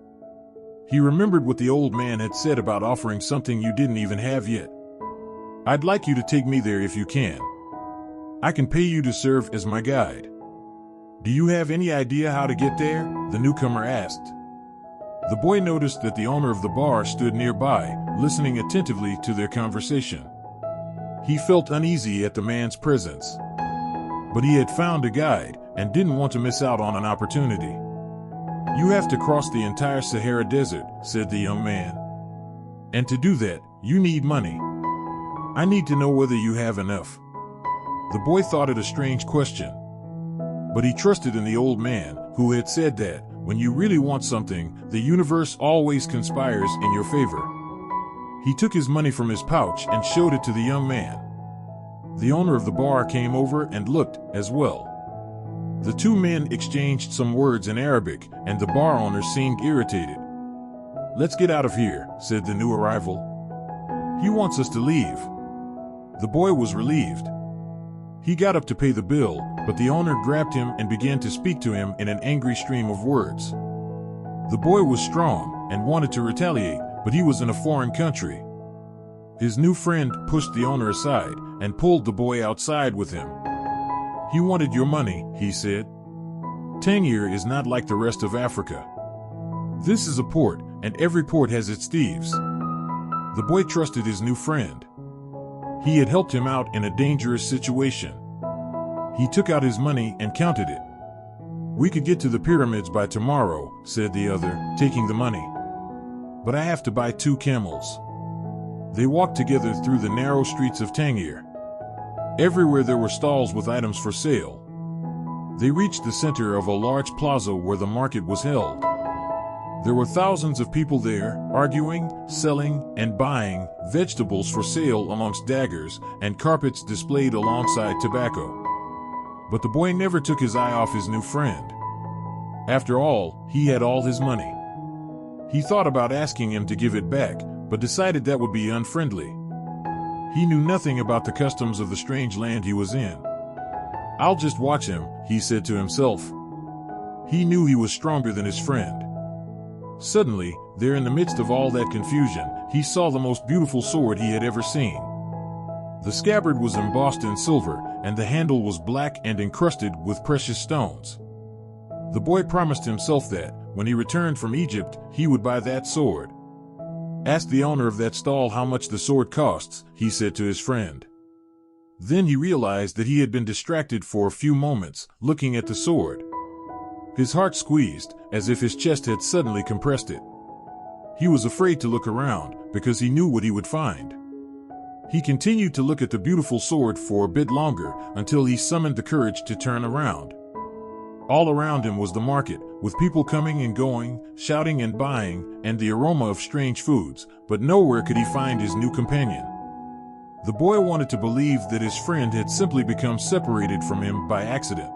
He remembered what the old man had said about offering something you didn't even have yet. I'd like you to take me there if you can. I can pay you to serve as my guide. Do you have any idea how to get there? The newcomer asked. The boy noticed that the owner of the bar stood nearby, listening attentively to their conversation. He felt uneasy at the man's presence. But he had found a guide and didn't want to miss out on an opportunity. "You have to cross the entire Sahara Desert," said the young man. "And to do that, you need money. I need to know whether you have enough." The boy thought it a strange question, but he trusted in the old man, who had said that, when you really want something, the universe always conspires in your favor. He took his money from his pouch and showed it to the young man. The owner of the bar came over and looked as well. The two men exchanged some words in Arabic, and the bar owner seemed irritated. "Let's get out of here," said the new arrival. "He wants us to leave." The boy was relieved. He got up to pay the bill, but the owner grabbed him and began to speak to him in an angry stream of words. The boy was strong and wanted to retaliate, but he was in a foreign country. His new friend pushed the owner aside and pulled the boy outside with him. "He wanted your money," he said. "Tangier is not like the rest of Africa. This is a port, and every port has its thieves." The boy trusted his new friend. He had helped him out in a dangerous situation. He took out his money and counted it. "We could get to the pyramids by tomorrow," said the other, taking the money. "But I have to buy 2 camels." They walked together through the narrow streets of Tangier. Everywhere there were stalls with items for sale. They reached the center of a large plaza where the market was held. There were thousands of people there, arguing, selling, and buying vegetables for sale amongst daggers and carpets displayed alongside tobacco. But the boy never took his eye off his new friend. After all, he had all his money. He thought about asking him to give it back, but decided that would be unfriendly. He knew nothing about the customs of the strange land he was in. "I'll just watch him," he said to himself. He knew he was stronger than his friend. Suddenly, there in the midst of all that confusion, he saw the most beautiful sword he had ever seen. The scabbard was embossed in silver, and the handle was black and encrusted with precious stones. The boy promised himself that, when he returned from Egypt, he would buy that sword. "Ask the owner of that stall how much the sword costs," he said to his friend. Then he realized that he had been distracted for a few moments, looking at the sword. His heart squeezed, as if his chest had suddenly compressed it. He was afraid to look around, because he knew what he would find. He continued to look at the beautiful sword for a bit longer, until he summoned the courage to turn around. All around him was the market, with people coming and going, shouting and buying, and the aroma of strange foods, but nowhere could he find his new companion. The boy wanted to believe that his friend had simply become separated from him by accident.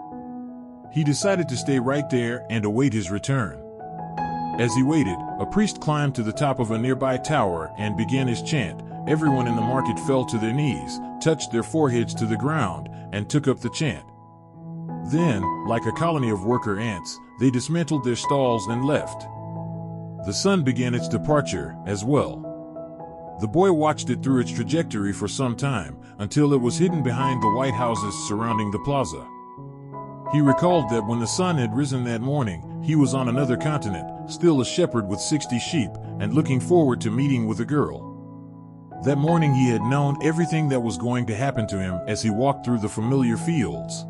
He decided to stay right there and await his return. As he waited, a priest climbed to the top of a nearby tower and began his chant. Everyone in the market fell to their knees, touched their foreheads to the ground, and took up the chant. Then, like a colony of worker ants, they dismantled their stalls and left. The sun began its departure as well. The boy watched it through its trajectory for some time, until it was hidden behind the white houses surrounding the plaza. He recalled that when the sun had risen that morning, he was on another continent, still a shepherd with 60 sheep, and looking forward to meeting with a girl. That morning he had known everything that was going to happen to him as he walked through the familiar fields.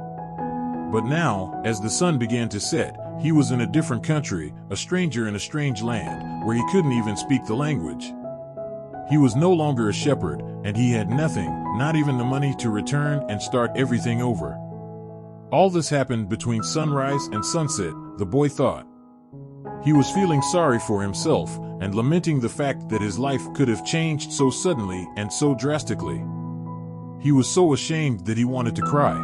But now, as the sun began to set, he was in a different country, a stranger in a strange land, where he couldn't even speak the language. He was no longer a shepherd, and he had nothing, not even the money to return and start everything over. All this happened between sunrise and sunset, the boy thought. He was feeling sorry for himself and lamenting the fact that his life could have changed so suddenly and so drastically. He was so ashamed that he wanted to cry.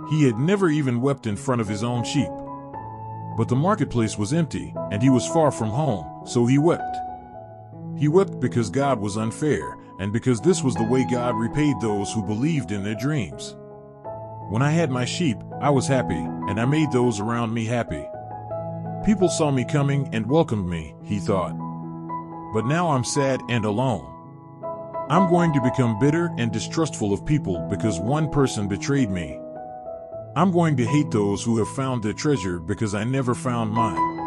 He had never even wept in front of his own sheep. But the marketplace was empty, and he was far from home, so he wept. He wept because God was unfair, and because this was the way God repaid those who believed in their dreams. When I had my sheep, I was happy, and I made those around me happy. People saw me coming and welcomed me, he thought. But now I'm sad and alone. I'm going to become bitter and distrustful of people because one person betrayed me. I'm going to hate those who have found their treasure because I never found mine.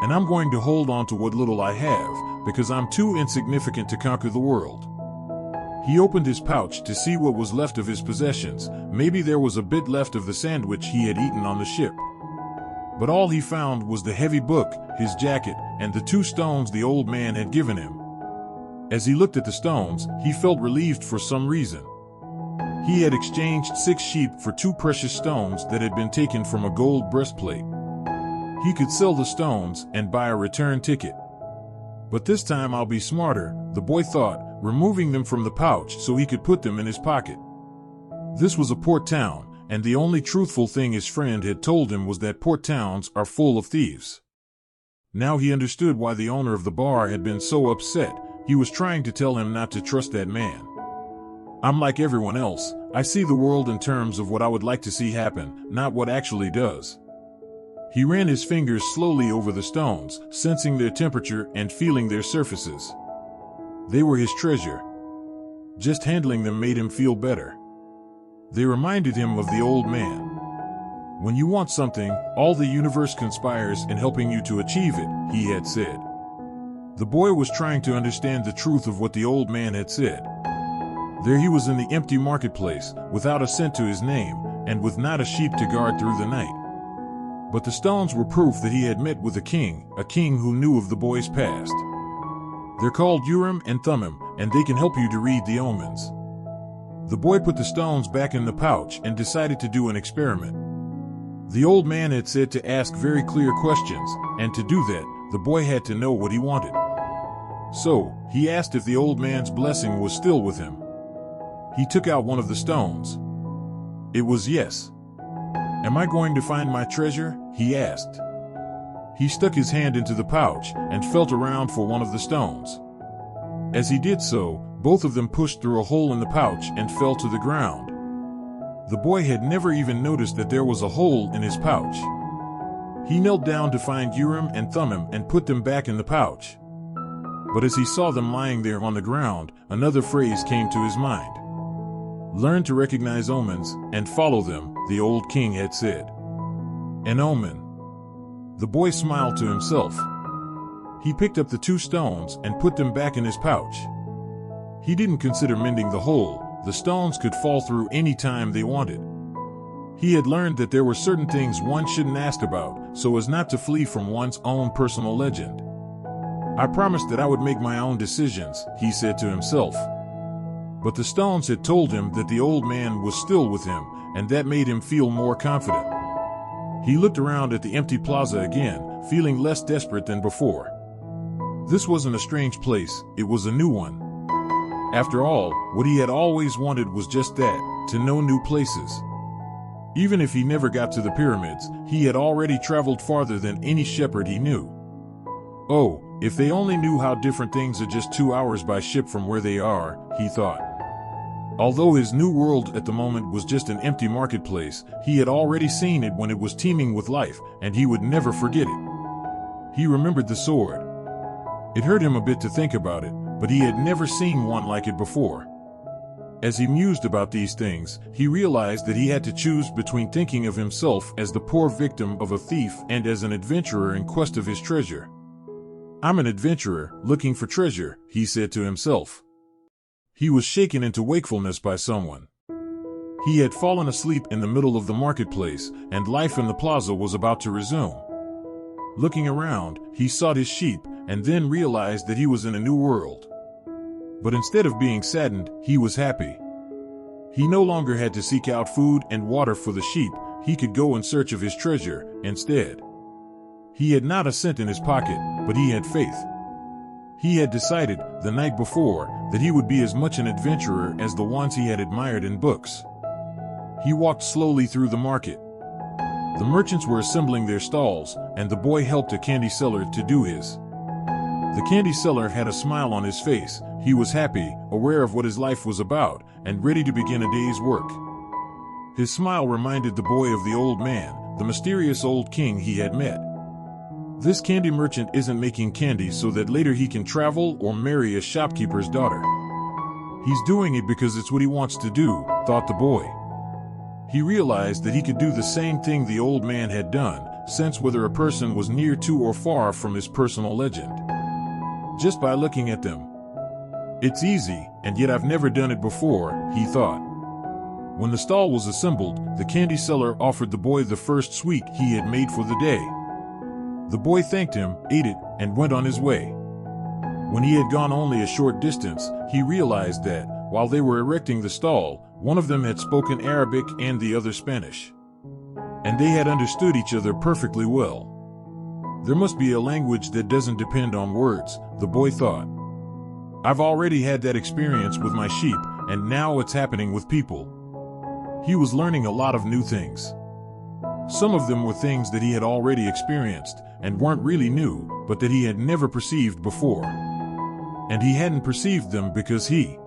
And I'm going to hold on to what little I have because I'm too insignificant to conquer the world. He opened his pouch to see what was left of his possessions. Maybe there was a bit left of the sandwich he had eaten on the ship. But all he found was the heavy book, his jacket, and the 2 stones the old man had given him. As he looked at the stones, he felt relieved for some reason. He had exchanged 6 sheep for 2 precious stones that had been taken from a gold breastplate. He could sell the stones and buy a return ticket. But this time I'll be smarter, the boy thought, removing them from the pouch so he could put them in his pocket. This was a port town, and the only truthful thing his friend had told him was that port towns are full of thieves. Now he understood why the owner of the bar had been so upset. He was trying to tell him not to trust that man. I'm like everyone else. I see the world in terms of what I would like to see happen, not what actually does. He ran his fingers slowly over the stones, sensing their temperature and feeling their surfaces. They were his treasure. Just handling them made him feel better. They reminded him of the old man. When you want something, all the universe conspires in helping you to achieve it, he had said. The boy was trying to understand the truth of what the old man had said. There he was in the empty marketplace, without a cent to his name, and with not a sheep to guard through the night. But the stones were proof that he had met with a king who knew of the boy's past. They're called Urim and Thummim, and they can help you to read the omens. The boy put the stones back in the pouch and decided to do an experiment. The old man had said to ask very clear questions, and to do that, the boy had to know what he wanted. So, he asked if the old man's blessing was still with him. He took out one of the stones. It was yes. Am I going to find my treasure? He asked. He stuck his hand into the pouch and felt around for one of the stones. As he did so, both of them pushed through a hole in the pouch and fell to the ground. The boy had never even noticed that there was a hole in his pouch. He knelt down to find Urim and Thummim and put them back in the pouch. But as he saw them lying there on the ground, another phrase came to his mind. Learn to recognize omens and follow them, the old king had said. An omen. The boy smiled to himself. He picked up the 2 stones and put them back in his pouch. He didn't consider mending the hole. The stones could fall through any time they wanted. He had learned that there were certain things one shouldn't ask about, so as not to flee from one's own personal legend. I promised that I would make my own decisions, he said to himself. But the stones had told him that the old man was still with him, and that made him feel more confident. He looked around at the empty plaza again, feeling less desperate than before. This wasn't a strange place, it was a new one. After all, what he had always wanted was just that, to know new places. Even if he never got to the pyramids, he had already traveled farther than any shepherd he knew. Oh, if they only knew how different things are just 2 hours by ship from where they are, he thought. Although his new world at the moment was just an empty marketplace, he had already seen it when it was teeming with life, and he would never forget it. He remembered the sword. It hurt him a bit to think about it, but he had never seen one like it before. As he mused about these things, he realized that he had to choose between thinking of himself as the poor victim of a thief and as an adventurer in quest of his treasure. I'm an adventurer, looking for treasure, he said to himself. He was shaken into wakefulness by someone. He had fallen asleep in the middle of the marketplace, and life in the plaza was about to resume. Looking around, he sought his sheep, and then realized that he was in a new world. But instead of being saddened, he was happy. He no longer had to seek out food and water for the sheep. He could go in search of his treasure, instead. He had not a cent in his pocket, but he had faith. He had decided, the night before, that he would be as much an adventurer as the ones he had admired in books. He walked slowly through the market. The merchants were assembling their stalls, and the boy helped a candy seller to do his. The candy seller had a smile on his face. He was happy, aware of what his life was about, and ready to begin a day's work. His smile reminded the boy of the old man, the mysterious old king he had met. This candy merchant isn't making candy so that later he can travel or marry a shopkeeper's daughter. He's doing it because it's what he wants to do, thought the boy. He realized that he could do the same thing the old man had done, sense whether a person was near to or far from his personal legend. Just by looking at them. It's easy, and yet I've never done it before, he thought. When the stall was assembled, the candy seller offered the boy the first sweet he had made for the day. The boy thanked him, ate it, and went on his way. When he had gone only a short distance, he realized that, while they were erecting the stall, one of them had spoken Arabic and the other Spanish. And they had understood each other perfectly well. There must be a language that doesn't depend on words, the boy thought. I've already had that experience with my sheep, and now it's happening with people. He was learning a lot of new things. Some of them were things that he had already experienced, and weren't really new, but that he had never perceived before. And he hadn't perceived them because he